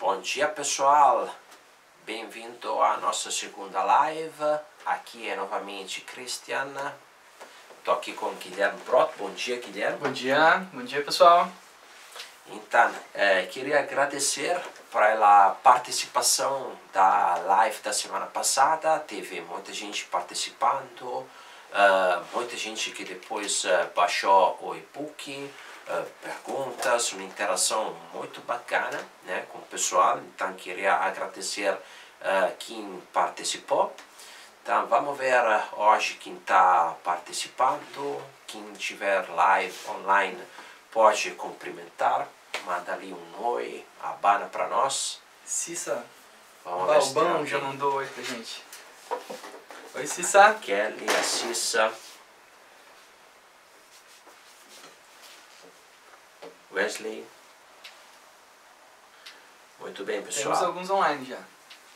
Bom dia, pessoal, bem-vindo à nossa segunda live. Aqui é novamente Christian, estou aqui com Guilherme Prot. Bom dia, Guilherme. Bom dia pessoal. Então, queria agradecer pela participação da live da semana passada. Teve muita gente participando, muita gente que depois baixou o e-book, perguntas, uma interação muito bacana, né, com o pessoal. Então queria agradecer quem participou. Então vamos ver hoje quem está participando. Quem tiver live online pode cumprimentar, manda ali um oi, abana para nós. Cissa Balbão já mandou oi pra gente. Oi, Cissa. Kelly, a Cissa. Wesley. Muito bem, pessoal. Temos alguns online já.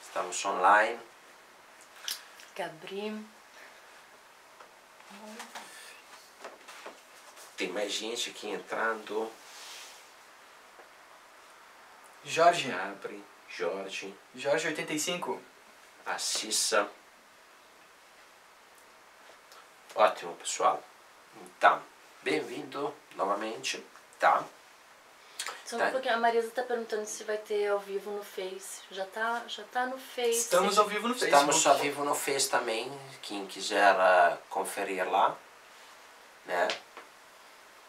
Estamos online. Gabriel. Tem mais gente aqui entrando. Jorge. Abre. Jorge. Jorge 85. A Cissa. Ótimo, pessoal. Então, bem-vindo novamente, tá? Só um pouquinho, a Marisa tá perguntando se vai ter ao vivo no Face. Já tá no Face. Estamos ao vivo no Facebook. Estamos ao vivo no Face também. Quem quiser conferir lá, né?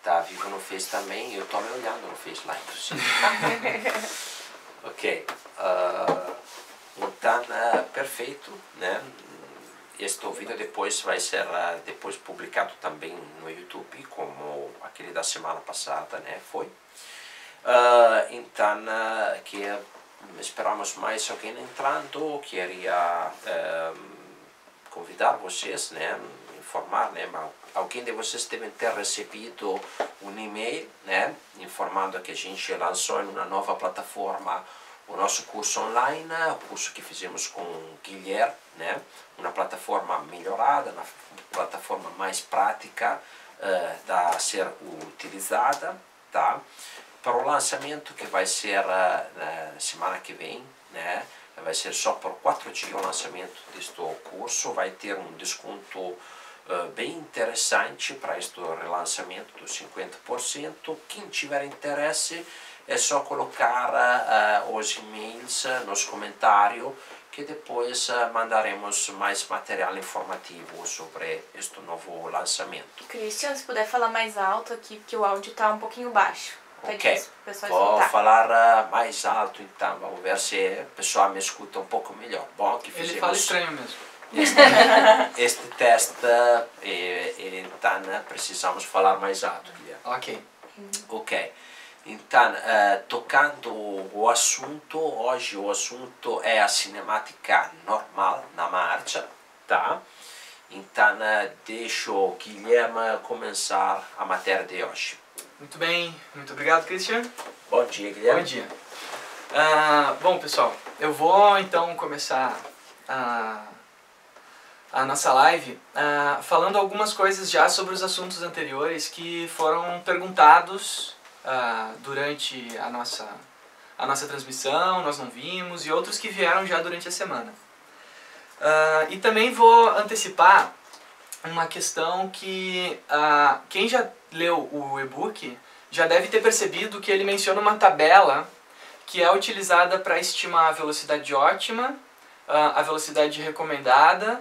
Tá vivo no Face também. Eu tô me olhando no Face lá, inclusive. Ok. Então, perfeito, né? Este vídeo depois vai ser depois publicado também no YouTube, como aquele da semana passada, né? Foi. Então, que esperamos mais alguém entrando. Queria convidar vocês, né? Informar, né? Alguém de vocês deve ter recebido um e-mail, né? Informando que a gente lançou em uma nova plataforma o nosso curso online, o curso que fizemos com o Guilherme, né? Uma plataforma melhorada, uma plataforma mais prática a ser utilizada, tá? Para o lançamento que vai ser na semana que vem, né? Vai ser só por 4 dias o lançamento deste curso, vai ter um desconto bem interessante para este relançamento dos 50%. Quem tiver interesse é só colocar os e-mails nos comentários, que depois mandaremos mais material informativo sobre este novo lançamento. Christian, se puder falar mais alto aqui, porque o áudio está um pouquinho baixo. Ok, vou falar mais alto então, vamos ver se o pessoal me escuta um pouco melhor. Bom, que fizemos... Ele fala estranho mesmo. Este teste, então precisamos falar mais alto, Guilherme. Ok. Ok. Então, tocando o assunto, hoje o assunto é a cinemática normal na marcha, tá? Então, deixo o Guilherme começar a matéria de hoje. Muito bem, muito obrigado, Christian. Bom dia, Guilherme. Bom dia. Bom, pessoal, eu vou então começar a nossa live falando algumas coisas já sobre os assuntos anteriores que foram perguntados durante a nossa transmissão, nós não vimos, e outros que vieram já durante a semana. E também vou antecipar uma questão que quem já leu o e-book já deve ter percebido que ele menciona uma tabela que é utilizada para estimar a velocidade ótima, a velocidade recomendada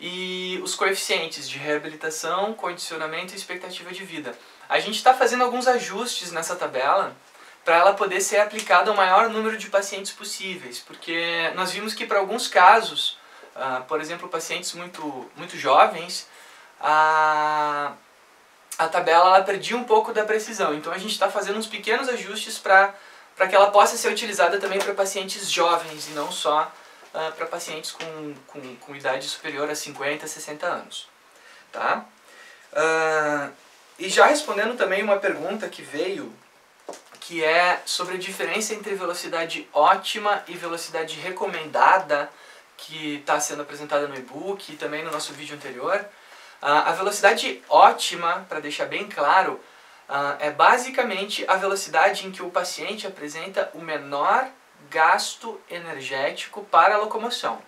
e os coeficientes de reabilitação, condicionamento e expectativa de vida. A gente está fazendo alguns ajustes nessa tabela para ela poder ser aplicada ao maior número de pacientes possíveis, porque nós vimos que para alguns casos, por exemplo, pacientes muito jovens, a tabela ela perdia um pouco da precisão. Então a gente está fazendo uns pequenos ajustes para que ela possa ser utilizada também para pacientes jovens e não só para pacientes com idade superior a 50, 60 anos. Tá? E já respondendo também uma pergunta que veio, que é sobre a diferença entre velocidade ótima e velocidade recomendada, que está sendo apresentada no e-book e também no nosso vídeo anterior. A velocidade ótima, para deixar bem claro, é basicamente a velocidade em que o paciente apresenta o menor gasto energético para a locomoção.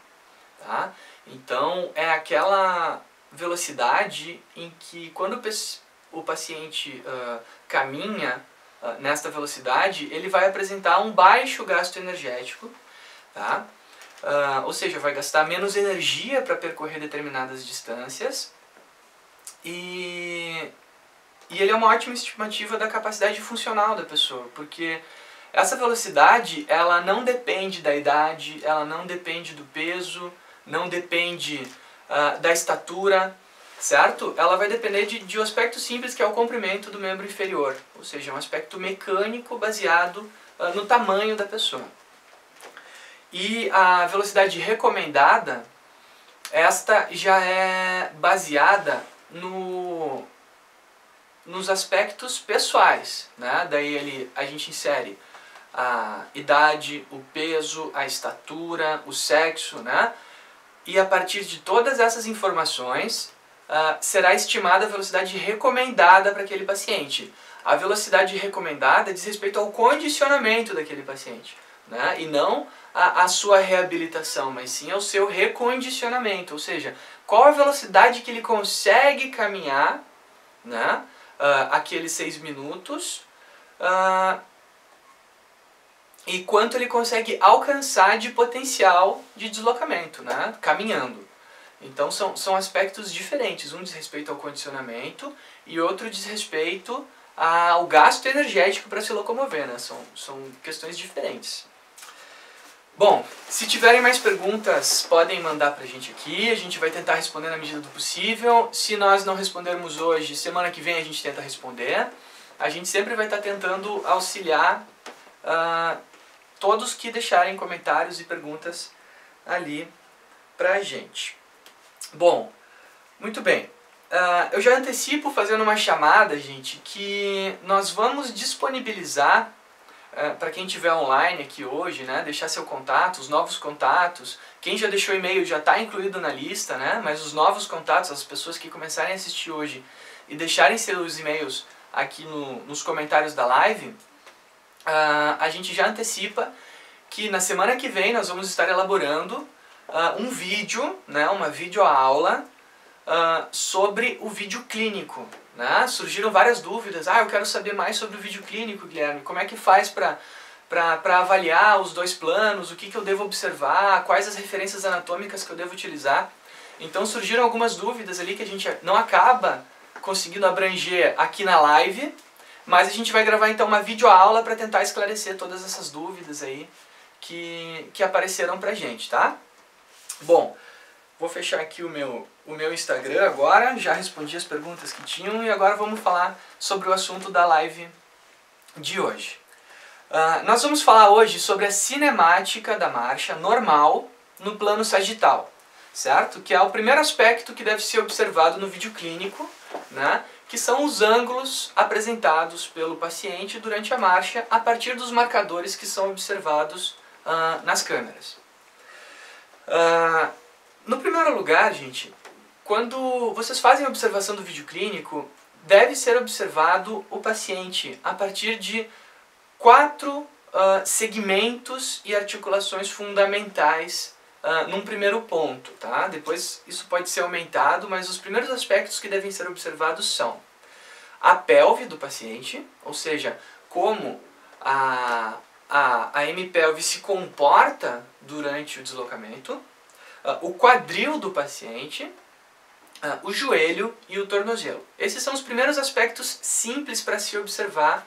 Tá? Então, é aquela velocidade em que quando o paciente caminha nesta velocidade, ele vai apresentar um baixo gasto energético, tá? Ou seja, vai gastar menos energia para percorrer determinadas distâncias e ele é uma ótima estimativa da capacidade funcional da pessoa, porque essa velocidade ela não depende da idade, ela não depende do peso, não depende da estatura, certo? Ela vai depender de um aspecto simples que é o comprimento do membro inferior, ou seja, um aspecto mecânico baseado no tamanho da pessoa. E a velocidade recomendada, esta já é baseada nos aspectos pessoais, né? Daí a gente insere a idade, o peso, a estatura, o sexo, né? E a partir de todas essas informações, será estimada a velocidade recomendada para aquele paciente. A velocidade recomendada diz respeito ao condicionamento daquele paciente, né? E não a sua reabilitação, mas sim ao seu recondicionamento, ou seja, qual a velocidade que ele consegue caminhar, né? Aqueles 6 minutos, e quanto ele consegue alcançar de potencial de deslocamento, né? Caminhando. Então são aspectos diferentes, um diz respeito ao condicionamento e outro diz respeito ao gasto energético para se locomover, né? São questões diferentes. Bom, se tiverem mais perguntas, podem mandar pra gente aqui, a gente vai tentar responder na medida do possível. Se nós não respondermos hoje, semana que vem a gente tenta responder. A gente sempre vai estar tentando auxiliar todos que deixarem comentários e perguntas ali pra gente. Bom, muito bem. Eu já antecipo fazendo uma chamada, gente, que nós vamos disponibilizar para quem estiver online aqui hoje, né, deixar seu contato, os novos contatos. Quem já deixou e-mail já está incluído na lista, né, mas os novos contatos, as pessoas que começarem a assistir hoje e deixarem seus e-mails aqui nos comentários da live, a gente já antecipa que na semana que vem nós vamos estar elaborando um vídeo, né, uma videoaula sobre o vídeo clínico. Né? Surgiram várias dúvidas. Eu quero saber mais sobre o vídeo clínico, Guilherme. Como é que faz para avaliar os 2 planos? O que eu devo observar? Quais as referências anatômicas que eu devo utilizar? Então surgiram algumas dúvidas ali que a gente não acaba conseguindo abranger aqui na live, mas a gente vai gravar então uma videoaula para tentar esclarecer todas essas dúvidas aí que apareceram pra gente, tá? Bom, vou fechar aqui o meu Instagram agora, já respondi as perguntas que tinham e agora vamos falar sobre o assunto da live de hoje. Nós vamos falar hoje sobre a cinemática da marcha normal no plano sagital, certo? Que é o primeiro aspecto que deve ser observado no vídeo clínico, né? Que são os ângulos apresentados pelo paciente durante a marcha a partir dos marcadores que são observados nas câmeras. No primeiro lugar, gente, quando vocês fazem a observação do vídeo clínico, deve ser observado o paciente a partir de 4 segmentos e articulações fundamentais num primeiro ponto, tá? Depois isso pode ser aumentado, mas os primeiros aspectos que devem ser observados são a pelve do paciente, ou seja, como a hemipelve se comporta durante o deslocamento, o quadril do paciente, o joelho e o tornozelo. Esses são os primeiros aspectos simples para se observar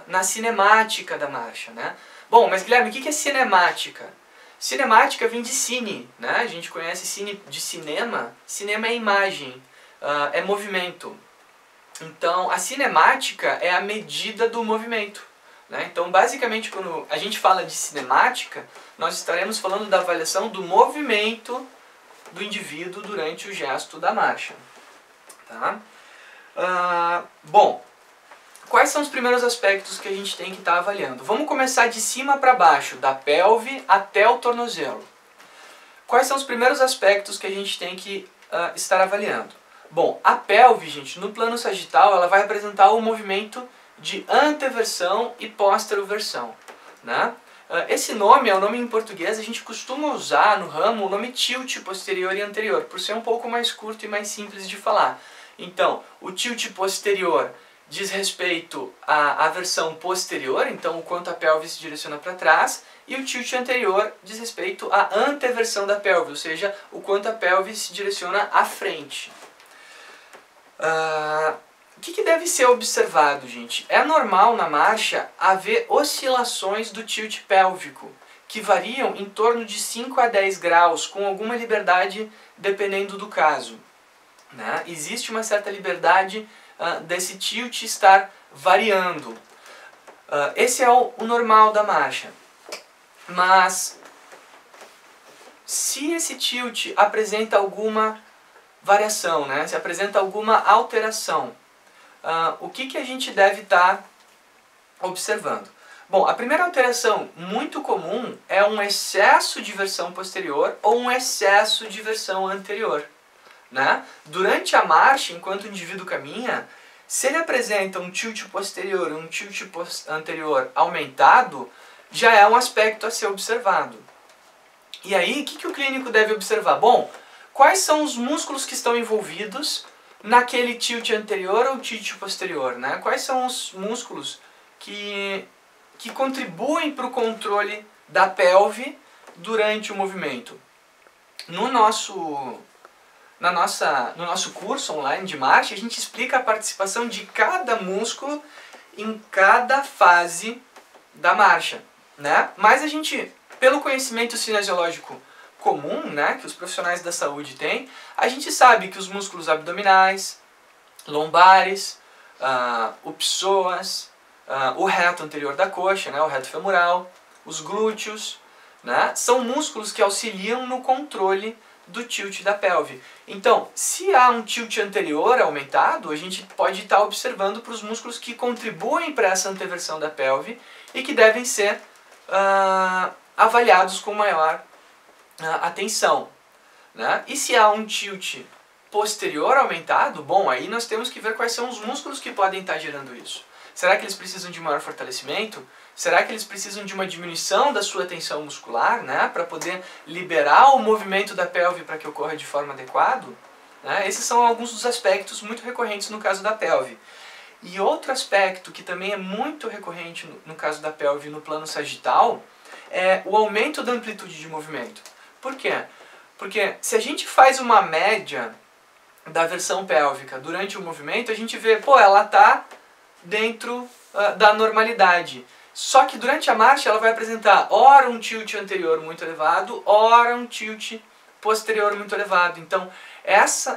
na cinemática da marcha, né? Bom, mas Guilherme, o que é cinemática? Cinemática vem de cine, né? A gente conhece cine de cinema. Cinema é imagem, é movimento. Então, a cinemática é a medida do movimento, né? Então, basicamente, quando a gente fala de cinemática, nós estaremos falando da avaliação do movimento do indivíduo durante o gesto da marcha. Tá? Bom, quais são os primeiros aspectos que a gente tem que estar avaliando? Vamos começar de cima para baixo, da pelve até o tornozelo. Quais são os primeiros aspectos que a gente tem que estar avaliando? Bom, a pelve, gente, no plano sagital, ela vai apresentar o movimento de anteversão e posteroversão, né? Esse nome é um nome em português, a gente costuma usar no ramo o nome tilt posterior e anterior, por ser um pouco mais curto e mais simples de falar. Então, o tilt posterior diz respeito à versão posterior, então o quanto a pelve se direciona para trás, e o tilt anterior diz respeito à anteversão da pelve, ou seja, o quanto a pelve se direciona à frente. O que deve ser observado, gente? É normal na marcha haver oscilações do tilt pélvico, que variam em torno de 5 a 10 graus, com alguma liberdade dependendo do caso. Né? Existe uma certa liberdade desse tilt estar variando. Esse é o normal da marcha. Mas, se esse tilt apresenta alguma variação, né? Se apresenta alguma alteração, o que a gente deve estar observando? Bom, a primeira alteração muito comum é um excesso de versão posterior ou um excesso de versão anterior. Né? Durante a marcha, enquanto o indivíduo caminha, se ele apresenta um tilt posterior e um tilt anterior aumentado, já é um aspecto a ser observado. E aí, o que o clínico deve observar? Bom, quais são os músculos que estão envolvidos naquele tilt anterior ou tilt posterior? Né? Quais são os músculos que contribuem para o controle da pelve durante o movimento? No nosso curso online de marcha, a gente explica a participação de cada músculo em cada fase da marcha, né? Mas a gente, pelo conhecimento cinesiológico comum, né, que os profissionais da saúde têm, a gente sabe que os músculos abdominais, lombares, o psoas, o reto anterior da coxa, né, o reto femoral, os glúteos, né, são músculos que auxiliam no controle do tilt da pelve. Então, se há um tilt anterior aumentado, a gente pode estar observando para os músculos que contribuem para essa anteversão da pelve e que devem ser avaliados com maior atenção. Né? E se há um tilt posterior aumentado, bom, aí nós temos que ver quais são os músculos que podem estar gerando isso. Será que eles precisam de maior fortalecimento? Será que eles precisam de uma diminuição da sua tensão muscular, né, para poder liberar o movimento da pelve para que ocorra de forma adequada? Né? Esses são alguns dos aspectos muito recorrentes no caso da pelve. E outro aspecto que também é muito recorrente no caso da pelve no plano sagital é o aumento da amplitude de movimento. Por quê? Porque se a gente faz uma média da versão pélvica durante o movimento, a gente vê, pô, ela está dentro da normalidade. Só que durante a marcha ela vai apresentar ora um tilt anterior muito elevado, ora um tilt posterior muito elevado. Então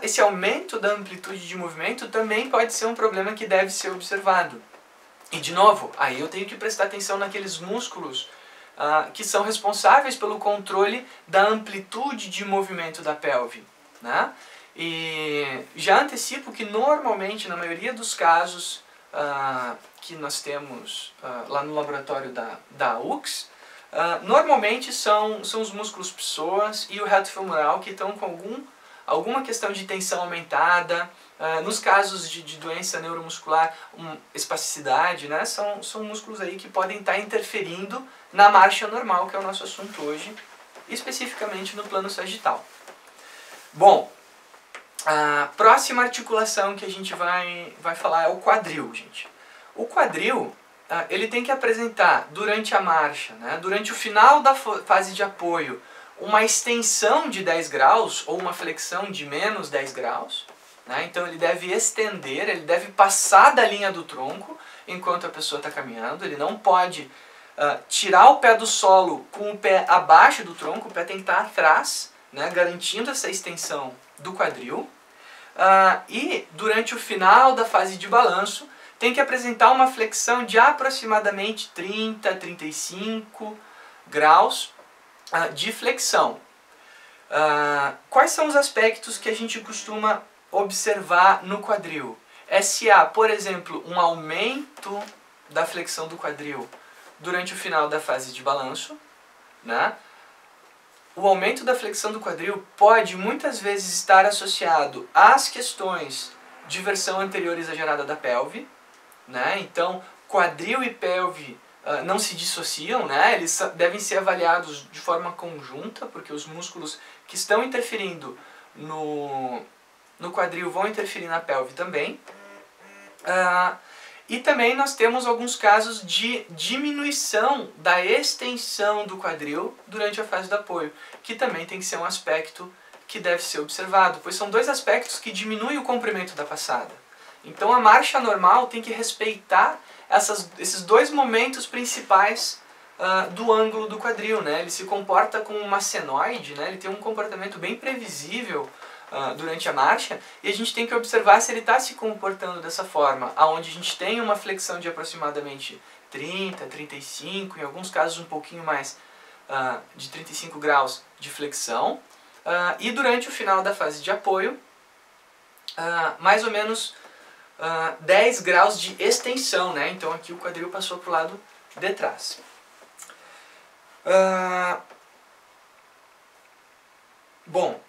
esse aumento da amplitude de movimento também pode ser um problema que deve ser observado. E de novo, aí eu tenho que prestar atenção naqueles músculos que são responsáveis pelo controle da amplitude de movimento da pelve. Né? E já antecipo que normalmente, na maioria dos casos que nós temos lá no laboratório da UX, normalmente são os músculos psoas e o reto femoral que estão com alguma questão de tensão aumentada. Nos casos de doença neuromuscular, espasticidade, né, são músculos aí que podem estar interferindo na marcha normal, que é o nosso assunto hoje, especificamente no plano sagital. Bom, a próxima articulação que a gente vai falar é o quadril, gente. O quadril, ele tem que apresentar durante a marcha, né, durante o final da fase de apoio, uma extensão de 10 graus ou uma flexão de menos 10 graus. Né? Então ele deve estender, ele deve passar da linha do tronco enquanto a pessoa está caminhando. Ele não pode tirar o pé do solo com o pé abaixo do tronco, o pé tem que estar atrás, né, garantindo essa extensão do quadril. E durante o final da fase de balanço, tem que apresentar uma flexão de aproximadamente 30 a 35 graus de flexão. Quais são os aspectos que a gente costuma observar no quadril? Se há, por exemplo, um aumento da flexão do quadril durante o final da fase de balanço, né? O aumento da flexão do quadril pode muitas vezes estar associado às questões de versão anterior exagerada da pelve, né? Então, quadril e pelve não se dissociam, né? Eles devem ser avaliados de forma conjunta, porque os músculos que estão interferindo no quadril vão interferir na pelve também. E também nós temos alguns casos de diminuição da extensão do quadril durante a fase do apoio, que também tem que ser um aspecto que deve ser observado, pois são dois aspectos que diminuem o comprimento da passada. Então a marcha normal tem que respeitar esses dois momentos principais do ângulo do quadril, né? Ele se comporta como uma senoide, né? Ele tem um comportamento bem previsível durante a marcha, e a gente tem que observar se ele está se comportando dessa forma, aonde a gente tem uma flexão de aproximadamente 30, 35, em alguns casos um pouquinho mais de 35 graus de flexão, e durante o final da fase de apoio, mais ou menos 10 graus de extensão, né? Então aqui o quadril passou para o lado de trás. Bom,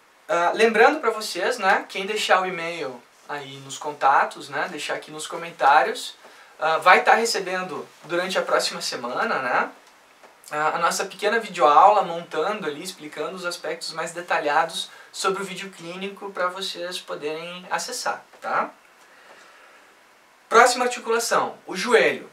lembrando para vocês, né, quem deixar o e-mail aí nos contatos, né, deixar aqui nos comentários, vai estar recebendo durante a próxima semana, né, a nossa pequena videoaula montando ali, explicando os aspectos mais detalhados sobre o vídeo clínico para vocês poderem acessar, tá? Próxima articulação, o joelho.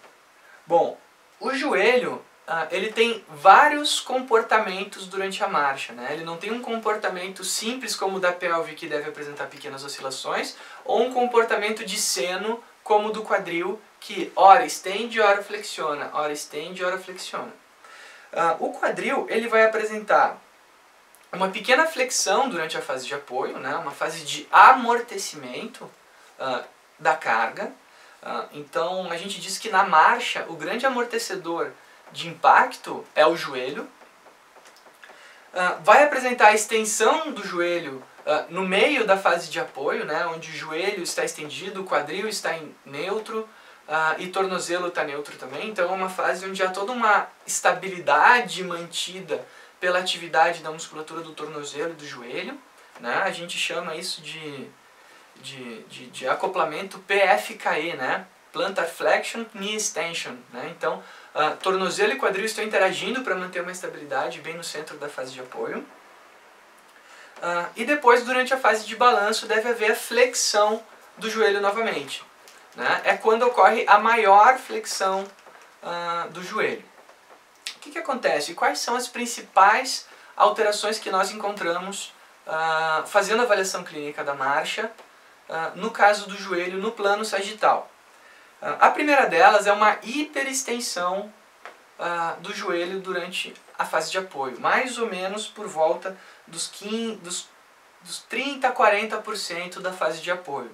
Bom, o joelho ele tem vários comportamentos durante a marcha, né? Ele não tem um comportamento simples como o da pelve, que deve apresentar pequenas oscilações, ou um comportamento de seno como o do quadril, que ora estende, ora flexiona, ora estende, ora flexiona. O quadril ele vai apresentar uma pequena flexão durante a fase de apoio, né? Uma fase de amortecimento da carga. Então a gente diz que na marcha o grande amortecedor de impacto é o joelho. Vai apresentar a extensão do joelho no meio da fase de apoio, né, onde o joelho está estendido, o quadril está em neutro e tornozelo está neutro também. Então é uma fase onde há toda uma estabilidade mantida pela atividade da musculatura do tornozelo e do joelho, né? A gente chama isso de acoplamento PFKE, né? Plantar Flexion Knee Extension, né? Então, tornozelo e quadril estão interagindo para manter uma estabilidade bem no centro da fase de apoio. E depois, durante a fase de balanço, deve haver a flexão do joelho novamente, né? É quando ocorre a maior flexão do joelho. O que acontece? Quais são as principais alterações que nós encontramos fazendo a avaliação clínica da marcha, no caso do joelho no plano sagital? A primeira delas é uma hiperextensão do joelho durante a fase de apoio, mais ou menos por volta dos 30 a 40% da fase de apoio.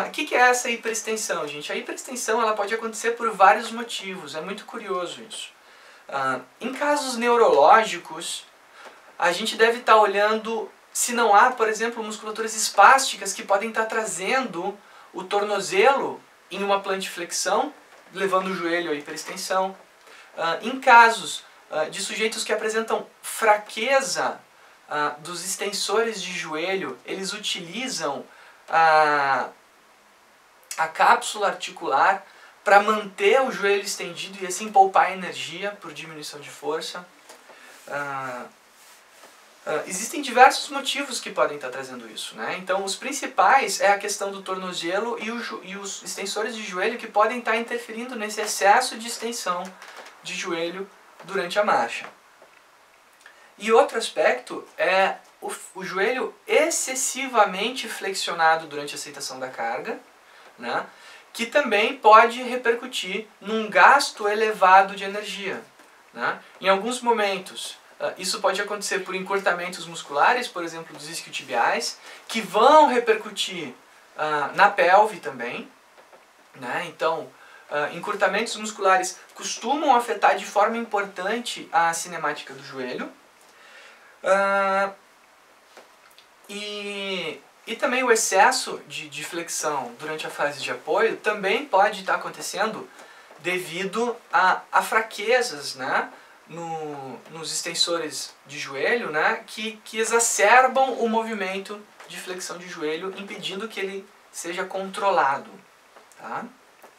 O que é essa hiperextensão, gente? A hiperextensão ela pode acontecer por vários motivos, é muito curioso isso. Em casos neurológicos, a gente deve estar olhando se não há, por exemplo, musculaturas espásticas que podem estar trazendo o tornozelo em uma plantiflexão, levando o joelho à hiperextensão. Em casos de sujeitos que apresentam fraqueza dos extensores de joelho, eles utilizam a cápsula articular para manter o joelho estendido e assim poupar energia por diminuição de força. Existem diversos motivos que podem estar trazendo isso, né? Então, os principais é a questão do tornozelo e os extensores de joelho que podem estar interferindo nesse excesso de extensão de joelho durante a marcha. E outro aspecto é o joelho excessivamente flexionado durante a aceitação da carga, né? Que também pode repercutir num gasto elevado de energia, né? Em alguns momentos, isso pode acontecer por encurtamentos musculares, por exemplo, dos isquiotibiais, que vão repercutir na pelve também, né? Então, encurtamentos musculares costumam afetar de forma importante a cinemática do joelho. E também o excesso de flexão durante a fase de apoio também pode estar acontecendo devido a fraquezas, né, nos extensores de joelho, né, que exacerbam o movimento de flexão de joelho, impedindo que ele seja controlado. Tá?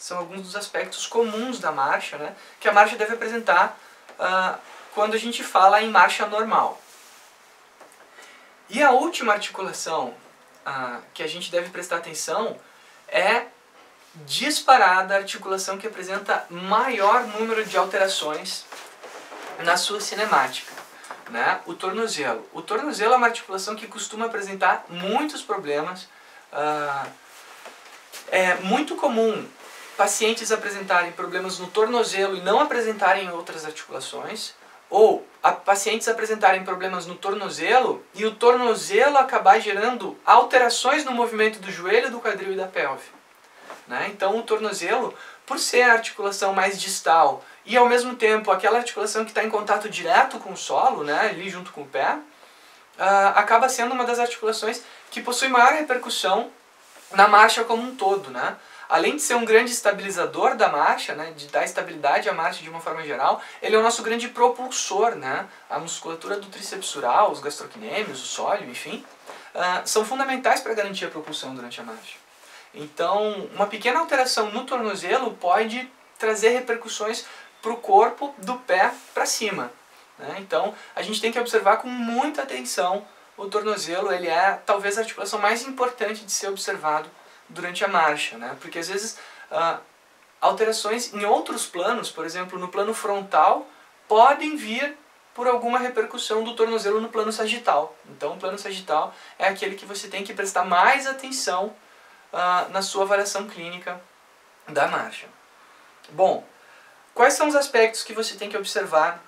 são alguns dos aspectos comuns da marcha, né, que a marcha deve apresentar quando a gente fala em marcha normal. E a última articulação que a gente deve prestar atenção é disparada a articulação que apresenta maior número de alterações na sua cinemática, né? O tornozelo. O tornozelo é uma articulação que costuma apresentar muitos problemas. É muito comum pacientes apresentarem problemas no tornozelo e não apresentarem em outras articulações, ou pacientes apresentarem problemas no tornozelo e o tornozelo acabar gerando alterações no movimento do joelho, do quadril e da pelve, né? Então o tornozelo, por ser a articulação mais distal e ao mesmo tempo aquela articulação que está em contato direto com o solo, né, ali junto com o pé, acaba sendo uma das articulações que possui maior repercussão na marcha como um todo, né? Além de ser um grande estabilizador da marcha, né, de dar estabilidade à marcha de uma forma geral, ele é o nosso grande propulsor, né? A musculatura do tríceps sural, os gastrocnêmios, o sóleo, enfim, são fundamentais para garantir a propulsão durante a marcha. Então, uma pequena alteração no tornozelo pode trazer repercussões para o corpo do pé para cima, né? Então, a gente tem que observar com muita atenção o tornozelo. Ele é talvez a articulação mais importante de ser observado durante a marcha, né? Porque às vezes alterações em outros planos, por exemplo, no plano frontal, podem vir por alguma repercussão do tornozelo no plano sagital. Então, o plano sagital é aquele que você tem que prestar mais atenção na sua avaliação clínica da marcha. Bom, quais são os aspectos que você tem que observar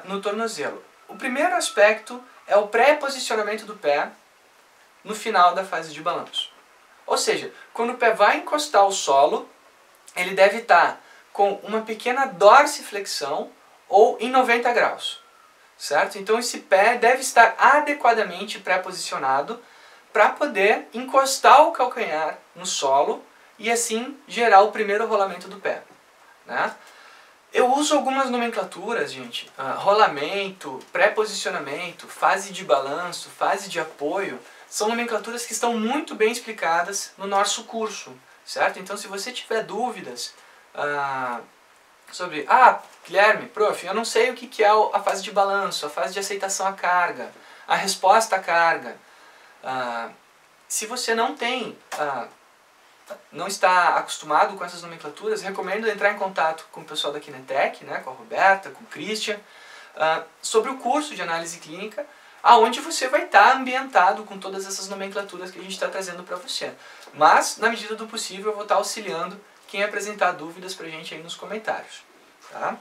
no tornozelo? O primeiro aspecto é o pré-posicionamento do pé no final da fase de balanço. Ou seja, quando o pé vai encostar ao solo, ele deve estar com uma pequena dorsiflexão ou em 90 graus, certo? Então esse pé deve estar adequadamente pré-posicionado para poder encostar o calcanhar no solo e assim gerar o primeiro rolamento do pé, né? Eu uso algumas nomenclaturas, gente. Rolamento, pré-posicionamento, fase de balanço, fase de apoio, são nomenclaturas que estão muito bem explicadas no nosso curso, certo? Então, se você tiver dúvidas sobre, Guilherme, prof, eu não sei o que é a fase de balanço, a fase de aceitação à carga, a resposta à carga. Se você não tem, não está acostumado com essas nomenclaturas, recomendo entrar em contato com o pessoal da Kinetec, né, com a Roberta, com o Christian, sobre o curso de análise clínica, aonde você vai estar ambientado com todas essas nomenclaturas que a gente está trazendo para você. Mas, na medida do possível, eu vou estar auxiliando quem apresentar dúvidas para a gente aí nos comentários. Tá?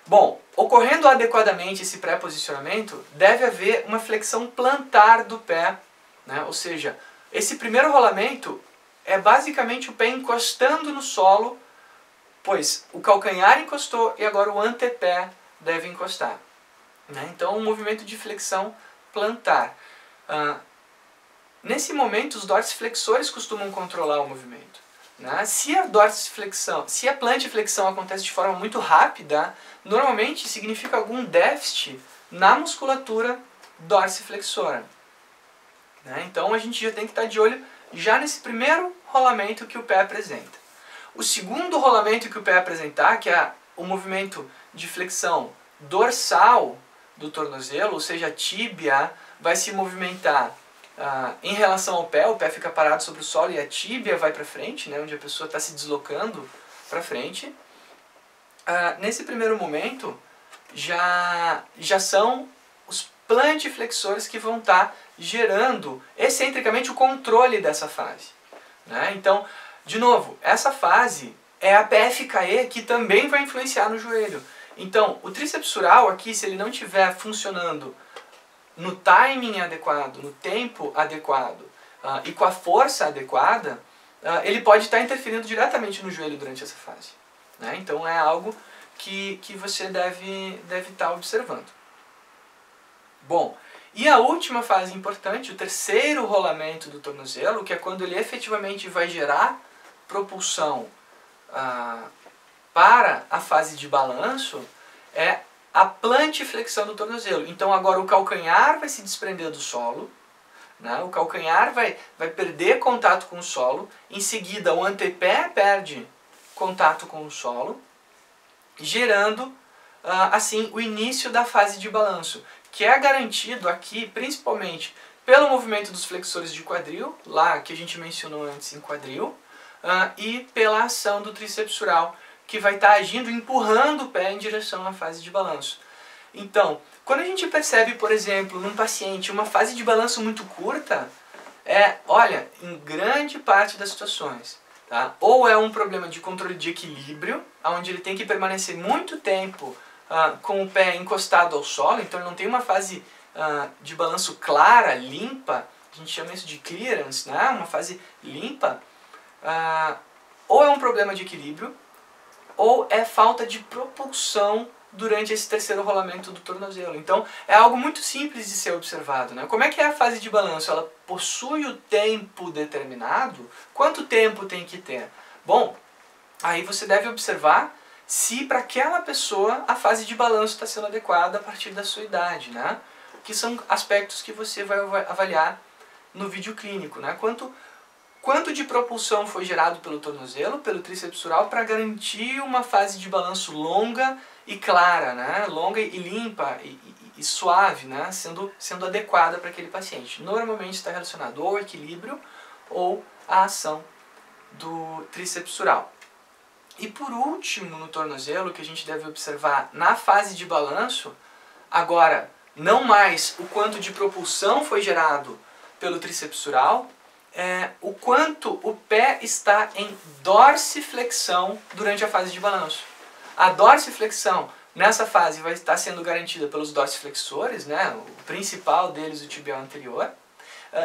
Bom, ocorrendo adequadamente esse pré-posicionamento, deve haver uma flexão plantar do pé, né? Ou seja, esse primeiro rolamento é basicamente o pé encostando no solo, pois o calcanhar encostou e agora o antepé deve encostar, né? Então, um movimento de flexão plantar. Nesse momento, os dorsiflexores costumam controlar o movimento, né? Se a plantiflexão acontece de forma muito rápida, normalmente significa algum déficit na musculatura dorsiflexora, né? Então, a gente já tem que estar de olho já nesse primeiro rolamento que o pé apresenta. O segundo rolamento que o pé apresentar, que é o movimento de flexão dorsal do tornozelo, ou seja, a tíbia vai se movimentar em relação ao pé, o pé fica parado sobre o solo e a tíbia vai para frente, né, onde a pessoa está se deslocando para frente. Nesse primeiro momento, já são os plantiflexores que vão estar gerando excentricamente o controle dessa fase, né? Então, de novo, essa fase é a PFKE que também vai influenciar no joelho. Então, o tríceps sural aqui, se ele não estiver funcionando no timing adequado, no tempo adequado e com a força adequada, ele pode estar interferindo diretamente no joelho durante essa fase, né? Então, é algo que você deve estar observando. Bom, e a última fase importante, o terceiro rolamento do tornozelo, que é quando ele efetivamente vai gerar propulsão para a fase de balanço, é a plantiflexão do tornozelo. Então agora o calcanhar vai se desprender do solo, né? O calcanhar vai perder contato com o solo, em seguida o antepé perde contato com o solo, gerando assim o início da fase de balanço, que é garantido aqui principalmente pelo movimento dos flexores de quadril, lá que a gente mencionou antes em quadril, e pela ação do tríceps sural, que vai estar agindo, empurrando o pé em direção à fase de balanço. Então, quando a gente percebe, por exemplo, num paciente uma fase de balanço muito curta, olha, em grande parte das situações, tá? Ou é um problema de controle de equilíbrio, onde ele tem que permanecer muito tempo com o pé encostado ao solo, então ele não tem uma fase de balanço clara, limpa, a gente chama isso de clearance, né? Uma fase limpa, ou é um problema de equilíbrio, ou é falta de propulsão durante esse terceiro rolamento do tornozelo. Então é algo muito simples de ser observado, né? Como é que é a fase de balanço? Ela possui o tempo determinado? Quanto tempo tem que ter? Bom, aí você deve observar se para aquela pessoa a fase de balanço está sendo adequada a partir da sua idade, né? Que são aspectos que você vai avaliar no vídeo clínico, né? Quanto de propulsão foi gerado pelo tornozelo, pelo tríceps sural, para garantir uma fase de balanço longa e clara, né? Longa e limpa e suave, né? Sendo adequada para aquele paciente. Normalmente está relacionado ou ao equilíbrio ou à ação do tríceps sural. E por último, no tornozelo, que a gente deve observar na fase de balanço, agora, não mais o quanto de propulsão foi gerado pelo tríceps sural, o quanto o pé está em dorsiflexão durante a fase de balanço. A dorsiflexão nessa fase vai estar sendo garantida pelos dorsiflexores, né? O principal deles, o tibial anterior.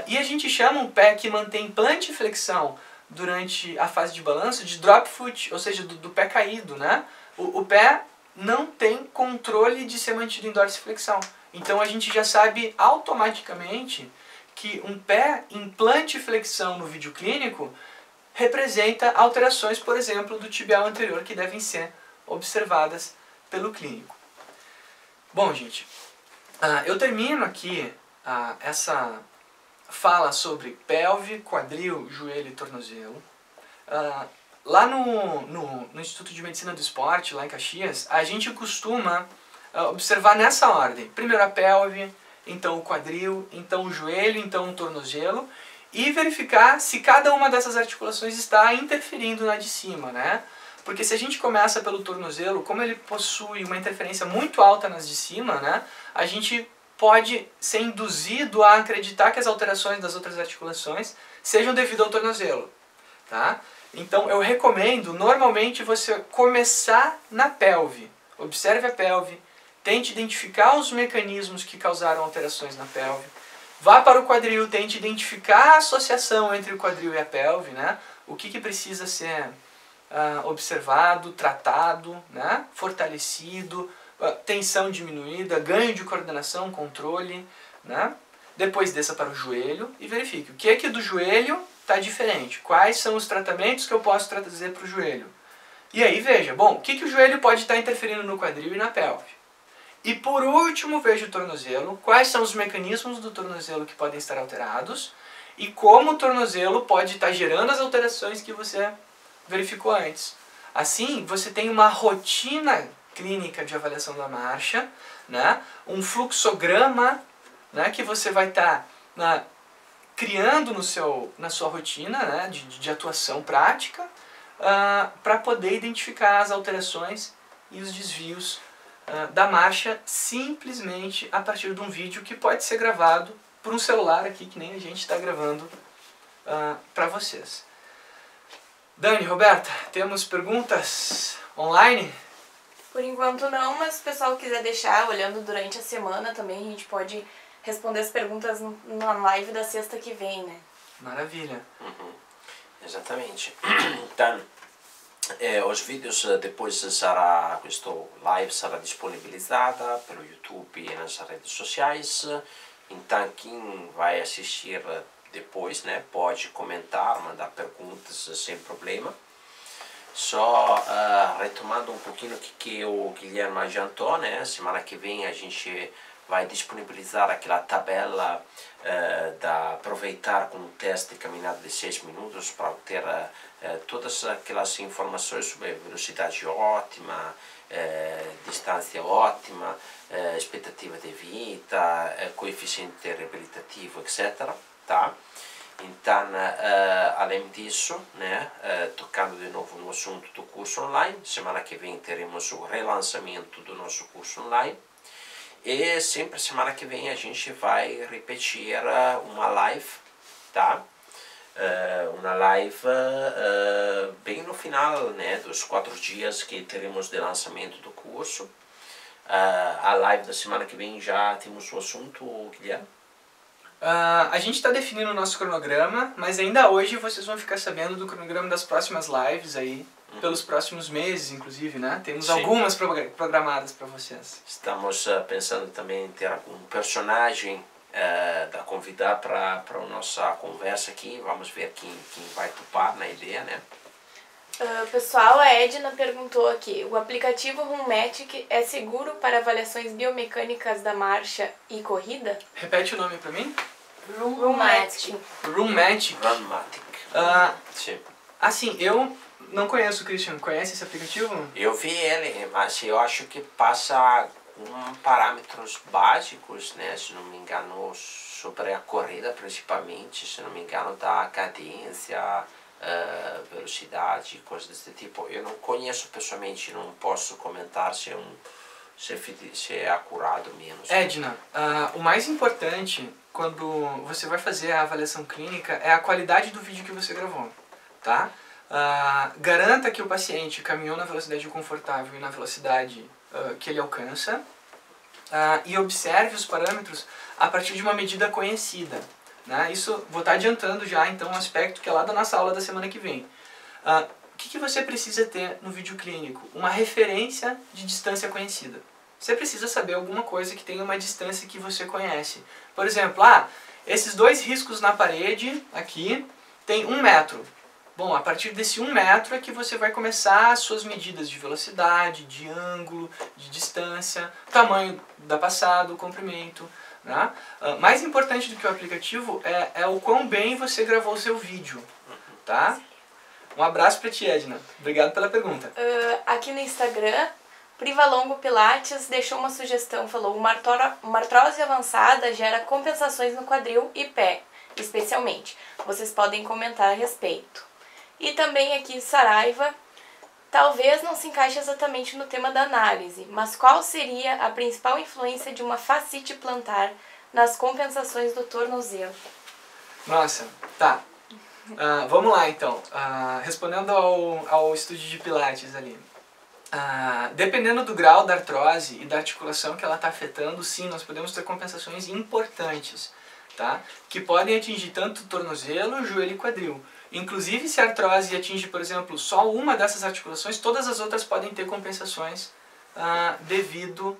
E a gente chama um pé que mantém plantiflexão durante a fase de balanço de drop foot, ou seja, do pé caído, né? O pé não tem controle de ser mantido em dorsiflexão. Então a gente já sabe automaticamente que um pé em plantiflexão no vídeo clínico representa alterações, por exemplo, do tibial anterior que devem ser observadas pelo clínico. Bom, gente, eu termino aqui essa fala sobre pelve, quadril, joelho e tornozelo. Lá no Instituto de Medicina do Esporte, lá em Caxias, a gente costuma observar nessa ordem. Primeiro a pelve, então o quadril, então o joelho, então o tornozelo, e verificar se cada uma dessas articulações está interferindo na de cima, né? Porque se a gente começa pelo tornozelo, como ele possui uma interferência muito alta nas de cima, né? A gente pode ser induzido a acreditar que as alterações das outras articulações sejam devido ao tornozelo, tá? Então eu recomendo normalmente você começar na pelve. Observe a pelve, tente identificar os mecanismos que causaram alterações na pelve. Vá para o quadril, tente identificar a associação entre o quadril e a pelve, né? O que precisa ser observado, tratado, né? Fortalecido, tensão diminuída, ganho de coordenação, controle, né? Depois desça para o joelho e verifique o que é que do joelho está diferente. Quais são os tratamentos que eu posso trazer para o joelho? E aí veja, bom, o que o joelho pode estar interferindo no quadril e na pelve? E por último, veja o tornozelo, quais são os mecanismos do tornozelo que podem estar alterados e como o tornozelo pode estar gerando as alterações que você verificou antes. Assim, você tem uma rotina clínica de avaliação da marcha, né? Um fluxograma, né, que você vai estar criando na sua rotina, né, de atuação prática, para poder identificar as alterações e os desvios da marcha simplesmente a partir de um vídeo que pode ser gravado por um celular aqui, que nem a gente está gravando para vocês. Dani, Roberta, temos perguntas online? Por enquanto não, mas se o pessoal quiser deixar, olhando durante a semana também, a gente pode responder as perguntas na live da sexta que vem, né? Maravilha. Esattamente. Então, os vídeos depois questa live sarà disponibilizzata pelo YouTube e nas redes sociais. Então quem vai assistir depois, né, pode comentar, mandar perguntas sem problema. Só retomando um pouquinho o que o Guilherme adiantou, né? Semana que vem a gente vai disponibilizar aquela tabela da aproveitar com o teste de caminhada de 6 minutos para ter todas aquelas informações sobre velocidade ótima, distância ótima, expectativa de vida, coeficiente reabilitativo, etc. Tá? Então, além disso, né, tocando de novo no assunto do curso online, semana que vem teremos o relançamento do nosso curso online. E sempre semana que vem a gente vai repetir uma live, tá? Uma live bem no final, né, dos 4 dias que teremos de lançamento do curso. A live da semana que vem já temos o assunto, Guilherme? A gente está definindo o nosso cronograma, mas ainda hoje vocês vão ficar sabendo do cronograma das próximas lives aí, pelos próximos meses, inclusive, né? Temos algumas programadas para vocês. Estamos pensando também em ter algum personagem da convidar para a nossa conversa aqui. Vamos ver quem vai topar na ideia, né? Pessoal, a Edna perguntou aqui, o aplicativo Runmatic é seguro para avaliações biomecânicas da marcha e corrida? Repete o nome para mim? Runmatic. Runmatic. Sim. Assim, eu não conheço o Christian. Conhece esse aplicativo? Eu vi ele, mas eu acho que passa com parâmetros básicos, né? Se não me engano, sobre a corrida principalmente, se não me engano, da cadência, velocidade, coisas desse tipo. Eu não conheço pessoalmente, não posso comentar se é acurado menos. Edna, o mais importante quando você vai fazer a avaliação clínica é a qualidade do vídeo que você gravou, tá? Garanta que o paciente caminhou na velocidade confortável e na velocidade que ele alcança e observe os parâmetros a partir de uma medida conhecida, né? Isso, vou estar adiantando já então um aspecto que é lá da nossa aula da semana que vem. O que você precisa ter no vídeo clínico? Uma referência de distância conhecida. Você precisa saber alguma coisa que tenha uma distância que você conhece. Por exemplo, esses 2 riscos na parede aqui tem 1 metro. Bom, a partir desse 1 metro é que você vai começar as suas medidas de velocidade, de ângulo, de distância, tamanho da passada, o comprimento. Né? Mais importante do que o aplicativo é o quão bem você gravou o seu vídeo. Tá? Um abraço para ti, Edna. Obrigado pela pergunta. Aqui no Instagram, Privalongo Pilates deixou uma sugestão, falou, uma artrose avançada gera compensações no quadril e pé, especialmente. Vocês podem comentar a respeito. E também aqui Saraiva, talvez não se encaixe exatamente no tema da análise, mas qual seria a principal influência de uma fascite plantar nas compensações do tornozelo? Nossa, tá. Vamos lá então. Respondendo ao estúdio de Pilates ali. Dependendo do grau da artrose e da articulação que ela está afetando, sim, nós podemos ter compensações importantes, tá? Que podem atingir tanto o tornozelo, joelho e quadril. Inclusive, se a artrose atinge, por exemplo, só uma dessas articulações, todas as outras podem ter compensações devido